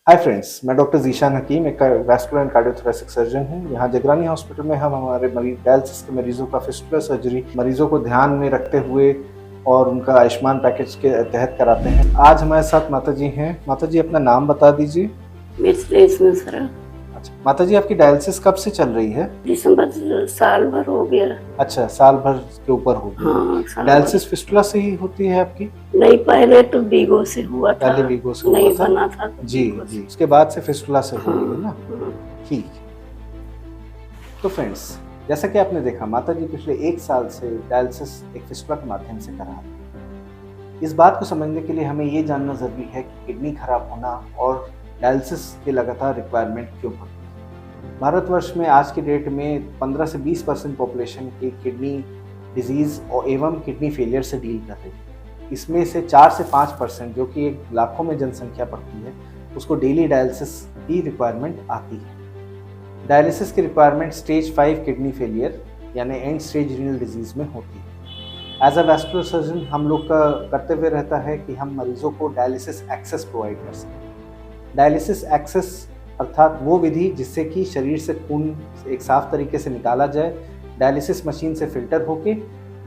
Hi friends, मैं doctor Zeeshan हकीम, एक vascular and cardiothoracic surgeon हूँ। यहाँ जगरानी हॉस्पिटल में हम हमारे डायलिसिस के मरीजों का फिस्टुला सर्जरी मरीजों को ध्यान में रखते हुए और उनका आयुष्मान पैकेज के तहत कराते हैं। आज हमारे साथ माता जी हैं। माता जी अपना नाम बता दीजिए। अच्छा, माता जी आपकी डायलिसिस कब से चल रही है? दिसंबर साल भर हो गया। अच्छा, साल भर के ऊपर हो गया। हाँ, डायलिसिस फिस्टुला से ही होती है आपकी? नहीं, पहले तो वीगो से हुआ था। पहले वीगो से हुआ नहीं था। बना था तो जी वीगो जी, से। उसके बाद से फिस्टुला से हो रही है ना? हाँ। ठीक। तो फ्रेंड्स, जैसा कि आपने देखा, माता जी पिछले 1 साल से डायलिसिस एक फिस्टुला के माध्यम से करा रही हैं। इस बात को समझने के लिए हमें ये जानना ज़रूरी है कि किडनी खराब होना और डायलिसिस के लगातार रिक्वायरमेंट क्यों होती है। भारतवर्ष में आज की डेट में 15 से 20% पॉपुलेशन की किडनी डिजीज़ और एवं किडनी फेलियर से डील कर रही है। इसमें से 4 से 5% जो कि एक लाखों में जनसंख्या पड़ती है, उसको डेली डायलिसिस की रिक्वायरमेंट आती है। डायलिसिस की रिक्वायरमेंट स्टेज 5 किडनी फेलियर यानी एंड स्टेज रीनल डिजीज़ में होती है। एज अ वैस्कुलर सर्जन हम लोग का कर्तव्य रहता है कि हम मरीजों को डायलिसिस एक्सेस प्रोवाइड कर सकें। डायलिसिस एक्सेस अर्थात वो विधि जिससे कि शरीर से खून एक साफ तरीके से निकाला जाए, डायलिसिस मशीन से फिल्टर होके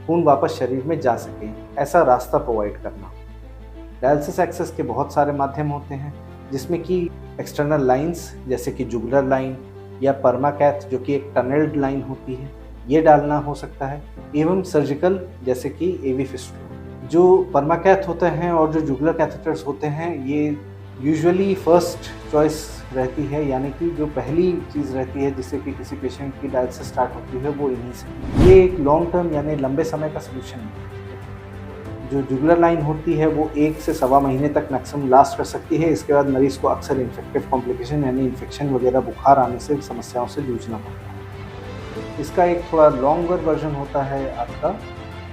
खून वापस शरीर में जा सके, ऐसा रास्ता प्रोवाइड करना। डायलिसिस एक्सेस के बहुत सारे माध्यम होते हैं, जिसमें कि एक्सटर्नल लाइंस जैसे कि जुगुलर लाइन या परमाकैथ जो कि एक टनल्ड लाइन होती है, ये डालना हो सकता है, एवं सर्जिकल जैसे कि एवी फिस्टुला। जो परमाकैथ होते हैं और जो जुगुलर कैथेटर्स होते हैं, ये यूजुअली फर्स्ट चॉइस रहती है, यानी कि जो पहली चीज़ रहती है जिससे कि किसी पेशेंट की डायलिसिस स्टार्ट होती है, वो इन्हीं से। ये एक लॉन्ग टर्म यानी लंबे समय का सोल्यूशन है। जो जुगुलर लाइन होती है वो 1 से सवा महीने तक मैक्सिमम लास्ट कर सकती है। इसके बाद मरीज़ को अक्सर इन्फेक्टिव कॉम्प्लिकेशन यानी इन्फेक्शन वगैरह बुखार आने से समस्याओं से जूझना पड़ता है। इसका एक थोड़ा लॉन्गर वर्जन होता है आपका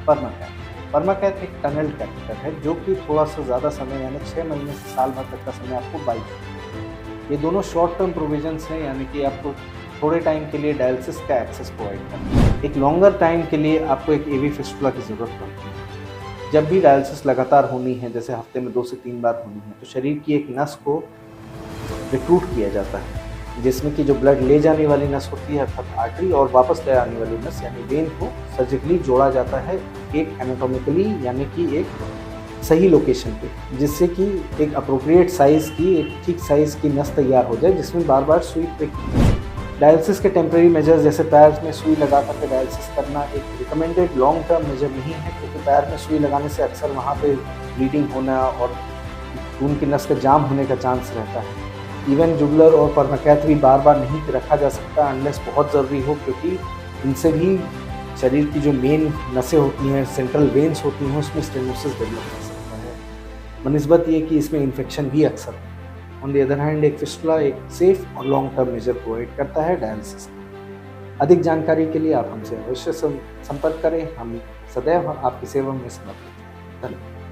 परमाकैथ। परमाकैथ एक टनल्ड कैथेटर है जो कि थोड़ा सा ज़्यादा समय यानी 6 महीने से साल भर तक का समय आपको बाई करता है। ये दोनों शॉर्ट टर्म प्रोविजंस हैं, यानी कि आपको थोड़े टाइम के लिए डायलिसिस का एक्सेस प्रोवाइड करना है। एक लॉन्गर टाइम के लिए आपको एक एवी फिस्टुला की ज़रूरत पड़ती है। जब भी डायलिसिस लगातार होनी है, जैसे हफ्ते में 2 से 3 बार होनी है, तो शरीर की एक नस को रिक्रूट किया जाता है, जिसमें कि जो ब्लड ले जाने वाली नस होती है अर्थात आर्टरी और वापस ले आने वाली नस यानी वेन को सर्जिकली जोड़ा जाता है एक एनाटॉमिकली यानी कि एक सही लोकेशन पे, जिससे कि एक अप्रोप्रिएट साइज़ की एक ठीक साइज़ की नस तैयार हो जाए जिसमें बार बार सुई प्रिक की जाए। डायलिसिस के टेम्परेरी मेजर्स जैसे पैर में सुई लगा करके डायलिसिस करना एक रिकमेंडेड लॉन्ग टर्म मेजर नहीं है, क्योंकि पैर में सुई लगाने से अक्सर वहाँ पे ब्लीडिंग होना और खून की नस का जाम होने का चांस रहता है। इवन जुगुलर और परमाकैथ भी बार बार नहीं रखा जा सकता अनलेस बहुत ज़रूरी हो, क्योंकि इनसे भी शरीर की जो मेन नसें होती हैं, सेंट्रल वेन्स होती हैं, उसमें स्टेनोसिस डेवलप हो सकता है, बनिस्बत ये कि इसमें इन्फेक्शन भी अक्सर है। ऑन द अदर हैंड एक फिस्टुला एक सेफ और लॉन्ग टर्म मेजर प्रोवाइड करता है डायलिसिस। अधिक जानकारी के लिए आप हमसे अवश्य संपर्क करें। हम सदैव आपकी सेवा में समर्पित हैं। धन्यवाद।